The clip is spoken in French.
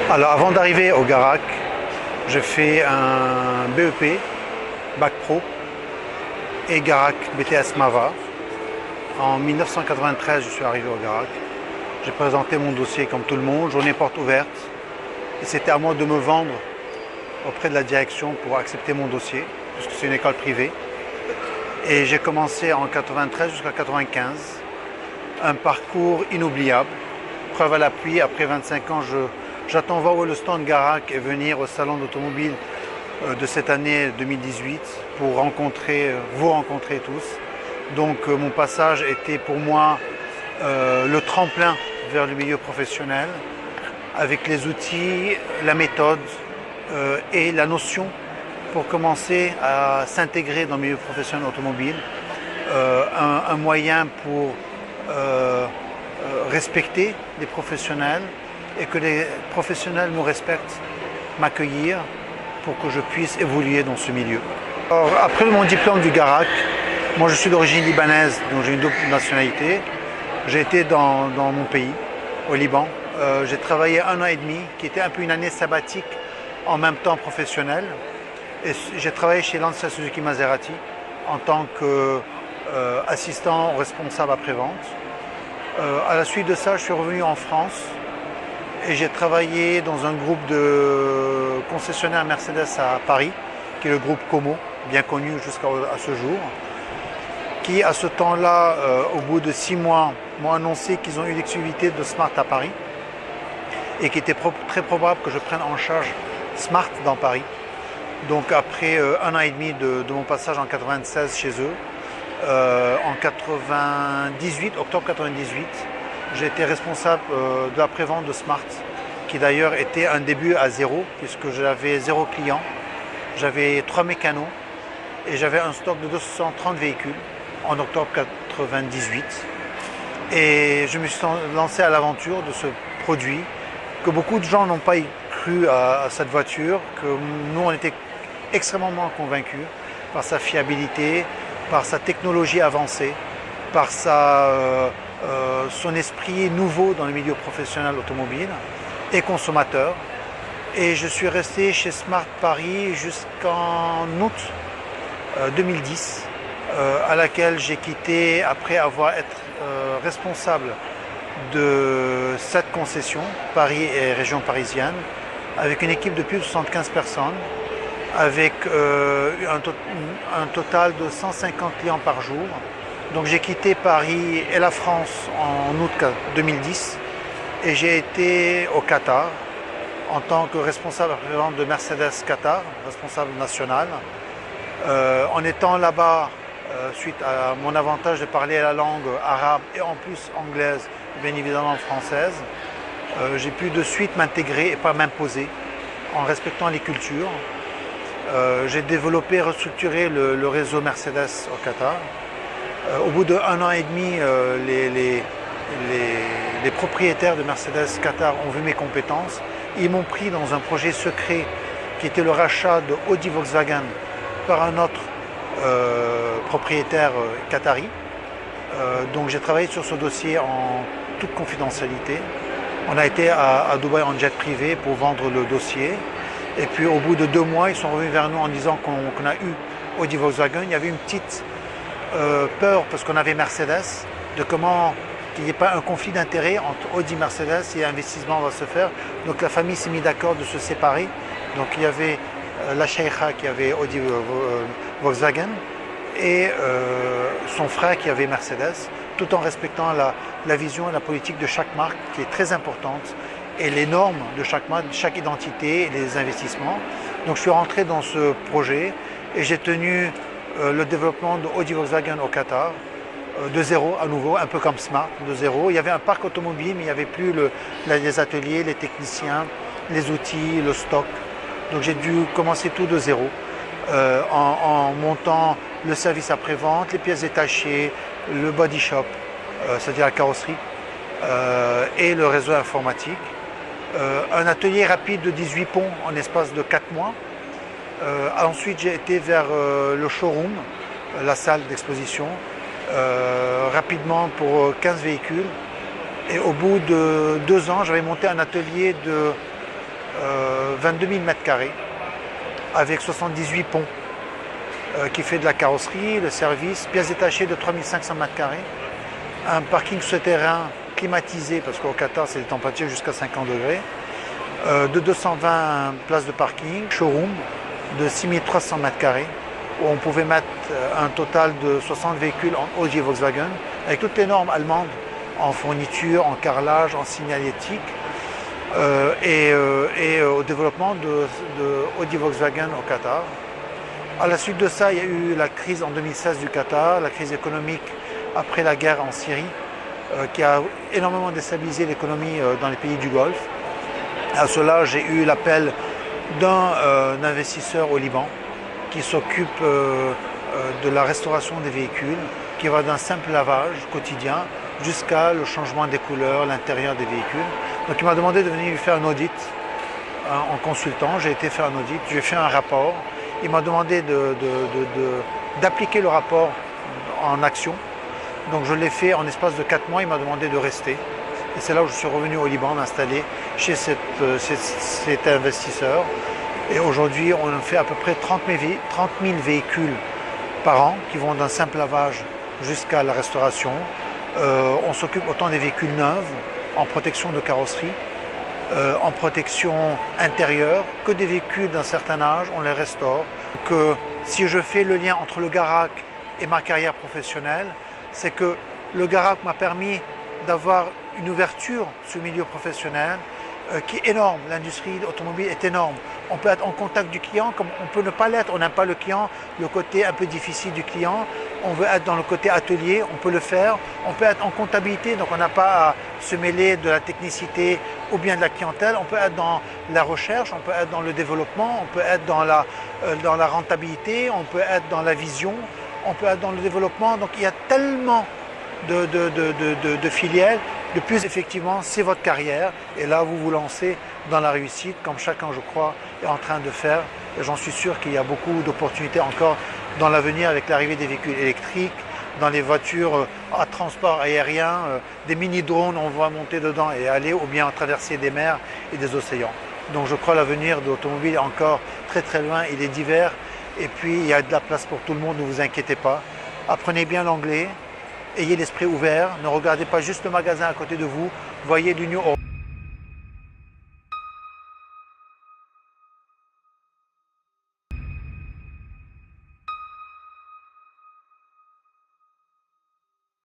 Alors avant d'arriver au Garac, j'ai fait un BEP, Bac Pro et Garac BTS Mava. En 1993, je suis arrivé au Garac. J'ai présenté mon dossier comme tout le monde, journée porte ouverte. Et c'était à moi de me vendre auprès de la direction pour accepter mon dossier, puisque c'est une école privée. Et j'ai commencé en 93 jusqu'à 95, un parcours inoubliable. Preuve à l'appui, après 25 ans, j'attends voir où est le stand Garac et venir au salon d'automobile de cette année 2018 pour vous rencontrer tous. Donc mon passage était pour moi le tremplin vers le milieu professionnel, avec les outils, la méthode et la notion pour commencer à s'intégrer dans le milieu professionnel automobile, un moyen pour respecter les professionnels et que les professionnels nous respectent, m'accueillir pour que je puisse évoluer dans ce milieu. Alors, après mon diplôme du Garac, moi je suis d'origine libanaise, donc j'ai une double nationalité. J'ai été dans mon pays, au Liban. J'ai travaillé 1 an et demi, qui était un peu une année sabbatique en même temps professionnelle. Et j'ai travaillé chez Lancia Suzuki Maserati en tant qu'assistant responsable après-vente. À la suite de ça, je suis revenu en France et j'ai travaillé dans un groupe de concessionnaires Mercedes à Paris, qui est le groupe Como, bien connu jusqu'à ce jour, qui à ce temps-là, au bout de 6 mois, m'ont annoncé qu'ils ont eu l'exclusivité de Smart à Paris et qu'il était très probable que je prenne en charge Smart dans Paris. Donc après 1 an et demi de mon passage en 96 chez eux, en 98, octobre 98, j'ai été responsable de la prévente de Smart, qui d'ailleurs était un début à zéro, puisque j'avais 0 client, j'avais 3 mécanos et j'avais un stock de 230 véhicules en octobre 98. Et je me suis lancé à l'aventure de ce produit, que beaucoup de gens n'ont pas cru à cette voiture, que nous on était extrêmement convaincus par sa fiabilité, par sa technologie avancée, par son esprit nouveau dans le milieu professionnel automobile et consommateur. Et je suis resté chez Smart Paris jusqu'en août 2010, à laquelle j'ai quitté après avoir été responsable de 7 concessions, Paris et région parisienne, avec une équipe de plus de 75 personnes, avec un total de 150 clients par jour. Donc j'ai quitté Paris et la France en août 2010 et j'ai été au Qatar en tant que responsable après-vente de Mercedes Qatar, responsable national. En étant là-bas, suite à mon avantage de parler la langue arabe et en plus anglaise, bien évidemment française, j'ai pu de suite m'intégrer et pas m'imposer en respectant les cultures. J'ai développé et restructuré le réseau Mercedes au Qatar. Au bout de 1 an et demi, les propriétaires de Mercedes Qatar ont vu mes compétences. Ils m'ont pris dans un projet secret qui était le rachat de Audi Volkswagen par un autre propriétaire qatari. Donc j'ai travaillé sur ce dossier en toute confidentialité. On a été à Dubaï en jet privé pour vendre le dossier. Et puis au bout de 2 mois, ils sont revenus vers nous en disant qu'on a eu Audi Volkswagen. Il y avait une petite peur, parce qu'on avait Mercedes, de comment qu'il n'y ait pas un conflit d'intérêts entre Audi et Mercedes et investissement va se faire. Donc la famille s'est mise d'accord de se séparer. Donc il y avait la Sheikha qui avait Audi Volkswagen et son frère qui avait Mercedes, tout en respectant la vision et la politique de chaque marque qui est très importante et les normes de chaque marque, chaque identité et les investissements. Donc je suis rentré dans ce projet et j'ai tenu le développement de Audi Volkswagen au Qatar de zéro à nouveau, un peu comme Smart, de zéro. Il y avait un parc automobile, mais il n'y avait plus les ateliers, les techniciens, les outils, le stock. Donc j'ai dû commencer tout de zéro en montant le service après-vente, les pièces détachées, le body shop, c'est-à-dire la carrosserie, et le réseau informatique. Un atelier rapide de 18 ponts en espace de 4 mois. Ensuite, j'ai été vers le showroom, la salle d'exposition, rapidement pour 15 véhicules. Et au bout de 2 ans, j'avais monté un atelier de 22 000 mètres carrés avec 78 ponts qui fait de la carrosserie, le service, pièces détachées de 3500 mètres carrés, un parking souterrain climatisé parce qu'au Qatar c'est des températures jusqu'à 50 degrés, de 220 places de parking, showroom de 6300 mètres carrés où on pouvait mettre un total de 60 véhicules en Audi et Volkswagen avec toutes les normes allemandes en fourniture, en carrelage, en signalétique et au développement de Audi Volkswagen au Qatar. À la suite de ça, il y a eu la crise en 2016 du Qatar, la crise économique après la guerre en Syrie qui a énormément déstabilisé l'économie dans les pays du Golfe. À cela, j'ai eu l'appel d'un investisseur au Liban qui s'occupe de la restauration des véhicules, qui va d'un simple lavage quotidien jusqu'à le changement des couleurs, l'intérieur des véhicules. Donc il m'a demandé de venir lui faire un audit en consultant. J'ai été faire un audit, j'ai fait un rapport. Il m'a demandé d'appliquer le rapport en action. Donc je l'ai fait en espace de 4 mois, il m'a demandé de rester. Et c'est là où je suis revenu au Liban m'installer chez cet investisseur. Et aujourd'hui, on fait à peu près 30 000 véhicules par an qui vont d'un simple lavage jusqu'à la restauration. On s'occupe autant des véhicules neufs, en protection de carrosserie, en protection intérieure, que des véhicules d'un certain âge, on les restaure. Que si je fais le lien entre le Garak et ma carrière professionnelle, c'est que le Garak m'a permis d'avoir une ouverture sur le milieu professionnel qui est énorme. L'industrie automobile est énorme. On peut être en contact du client comme on peut ne pas l'être. On n'aime pas le client, le côté un peu difficile du client. On veut être dans le côté atelier, on peut le faire. On peut être en comptabilité, donc on n'a pas à se mêler de la technicité ou bien de la clientèle. On peut être dans la recherche, on peut être dans le développement, on peut être dans la rentabilité, on peut être dans la vision, on peut être dans le développement. Donc il y a tellement de filières. Le plus effectivement, c'est votre carrière. Et là, vous vous lancez dans la réussite, comme chacun, je crois, est en train de faire. Et j'en suis sûr qu'il y a beaucoup d'opportunités encore dans l'avenir avec l'arrivée des véhicules électriques, dans les voitures à transport aérien, des mini-drones, on va monter dedans et aller, ou bien traverser des mers et des océans. Donc je crois que l'avenir de l'automobile est encore très très loin, il est divers. Et puis il y a de la place pour tout le monde, ne vous inquiétez pas. Apprenez bien l'anglais. Ayez l'esprit ouvert, ne regardez pas juste le magasin à côté de vous, voyez l'Union européenne.